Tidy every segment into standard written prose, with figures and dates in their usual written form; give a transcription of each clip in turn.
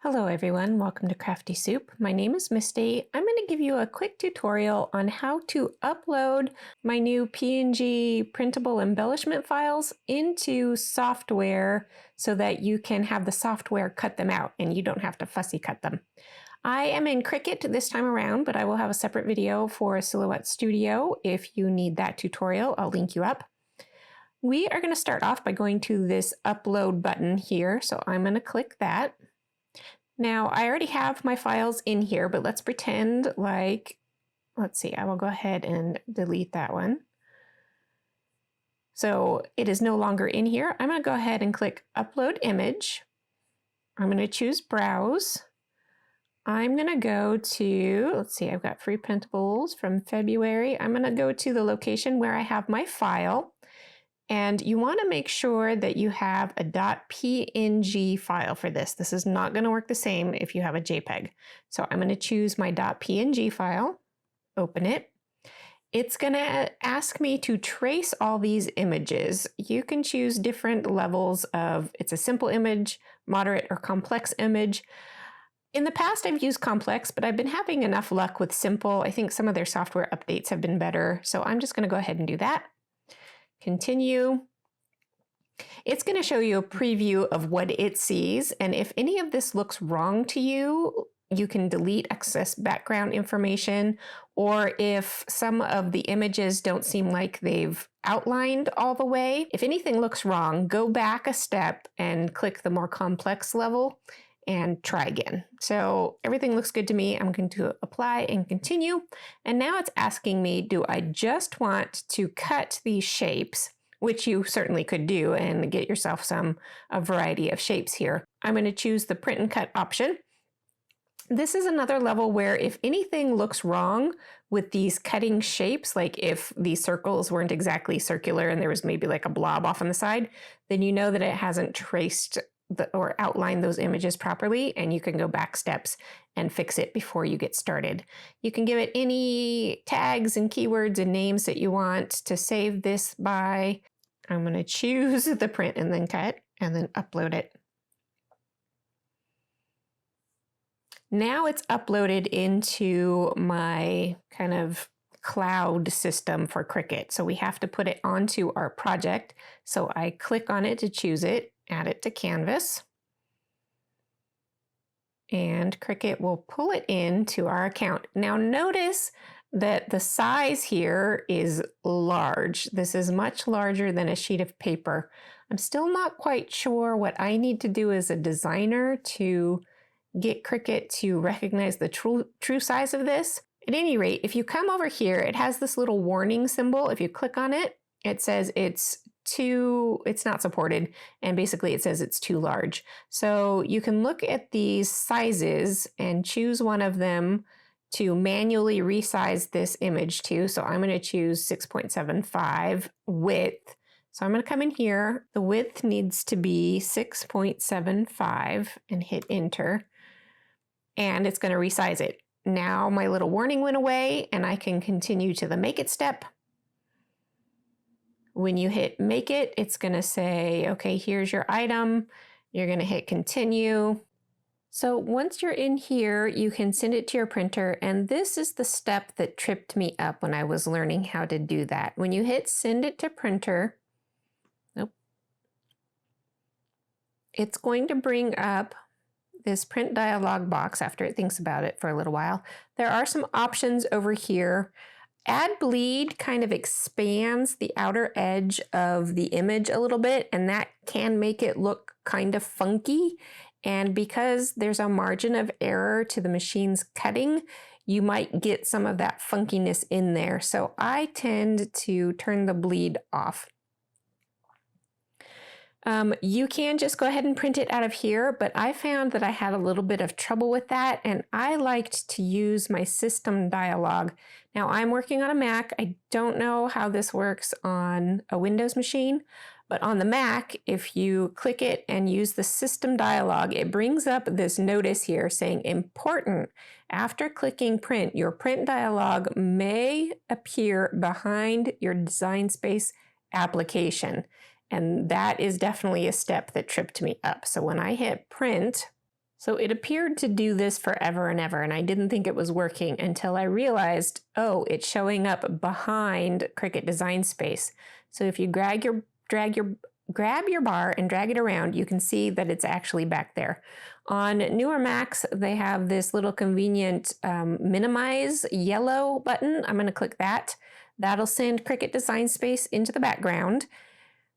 Hello everyone, welcome to Crafty Soup. My name is Misty. I'm going to give you a quick tutorial on how to upload my new PNG printable embellishment files into software so that you can have the software cut them out and you don't have to fussy cut them. I am in CRICUT this time around, but I will have a separate video for Silhouette Studio. If you need that tutorial, I'll link you up. We are going to start off by going to this upload button here, so I'm going to click that. Now, I already have my files in here, but let's pretend like, let's see, I will go ahead and delete that one. So it is no longer in here. I'm going to go ahead and click Upload Image. I'm going to choose Browse. I'm going to go to, let's see, I've got free printables from February. I'm going to go to the location where I have my file. And you want to make sure that you have a .png file for this. This is not going to work the same if you have a JPEG. So I'm going to choose my .png file, open it. It's going to ask me to trace all these images. You can choose different levels of, it's a simple image, moderate or complex image. In the past, I've used complex, but I've been having enough luck with simple. I think some of their software updates have been better. So I'm just going to go ahead and do that. Continue. It's going to show you a preview of what it sees, and if any of this looks wrong to you, you can delete excess background information, or if some of the images don't seem like they've outlined all the way, if anything looks wrong, go back a step and click the more complex level and try again. So everything looks good to me. I'm going to apply and continue. And now it's asking me, do I just want to cut these shapes, which you certainly could do and get yourself a variety of shapes here. I'm going to choose the print and cut option. This is another level where if anything looks wrong with these cutting shapes, like if these circles weren't exactly circular and there was maybe like a blob off on the side, then you know that it hasn't traced or outline those images properly, and you can go back steps and fix it before you get started. You can give it any tags and keywords and names that you want to save this by. I'm going to choose the print and then cut and then upload it. Now it's uploaded into my kind of cloud system for CRICUT. So we have to put it onto our project. So I click on it to choose it, add it to Canvas, and CRICUT will pull it into our account. Now notice that the size here is large. This is much larger than a sheet of paper. I'm still not quite sure what I need to do as a designer to get CRICUT to recognize the true size of this. At any rate, if you come over here, it has this little warning symbol. If you click on it, it says it's not supported, and basically it says it's too large. So you can look at these sizes and choose one of them to manually resize this image to. So I'm going to choose 6.75 width. So I'm going to come in here. The width needs to be 6.75 and hit enter, and it's going to resize it. Now my little warning went away and I can continue to the make it step. When you hit make it, it's going to say, okay, here's your item. You're going to hit continue. So once you're in here, you can send it to your printer. And this is the step that tripped me up when I was learning how to do that. When you hit send it to printer, it's going to bring up this print dialog box after it thinks about it for a little while. There are some options over here. Add bleed kind of expands the outer edge of the image a little bit, and that can make it look kind of funky. And because there's a margin of error to the machine's cutting, you might get some of that funkiness in there. So I tend to turn the bleed off. You can just go ahead and print it out of here, but I found that I had a little bit of trouble with that, and I liked to use my system dialog. Now I'm working on a Mac. I don't know how this works on a Windows machine, but on the Mac, if you click it and use the system dialog, it brings up this notice here saying important. After clicking print, your print dialog may appear behind your design space application. And that is definitely a step that tripped me up. So when I hit print, So it appeared to do this forever and ever, and I didn't think it was working until I realized, oh, it's showing up behind Cricut Design Space. So if you grab your bar and drag it around, you can see that it's actually back there. On newer Macs, they have this little convenient minimize yellow button. I'm going to click that. That'll send Cricut Design Space into the background.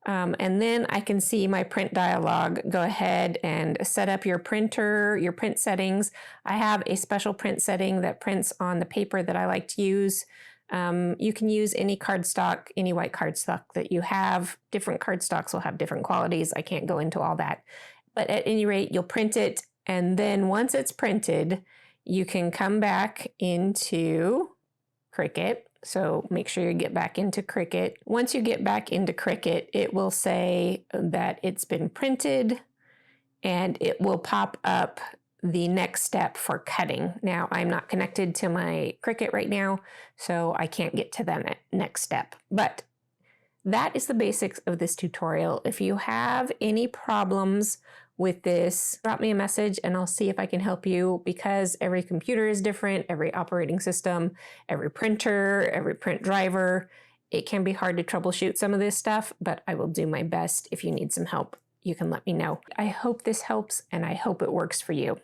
And then I can see my print dialog. Go ahead and set up your printer, your print settings. I have a special print setting that prints on the paper that I like to use. You can use any cardstock, any white cardstock that you have. Different cardstocks will have different qualities. I can't go into all that. But at any rate, you'll print it. And then once it's printed, you can come back into Cricut. So make sure you get back into Cricut. Once you get back into Cricut, it will say that it's been printed and it will pop up the next step for cutting. Now, I'm not connected to my Cricut right now, so I can't get to the next step. But that is the basics of this tutorial. If you have any problems with this, drop me a message and I'll see if I can help you, because every computer is different, every operating system, every printer, every print driver. It can be hard to troubleshoot some of this stuff, but I will do my best. If you need some help, you can let me know. I hope this helps and I hope it works for you.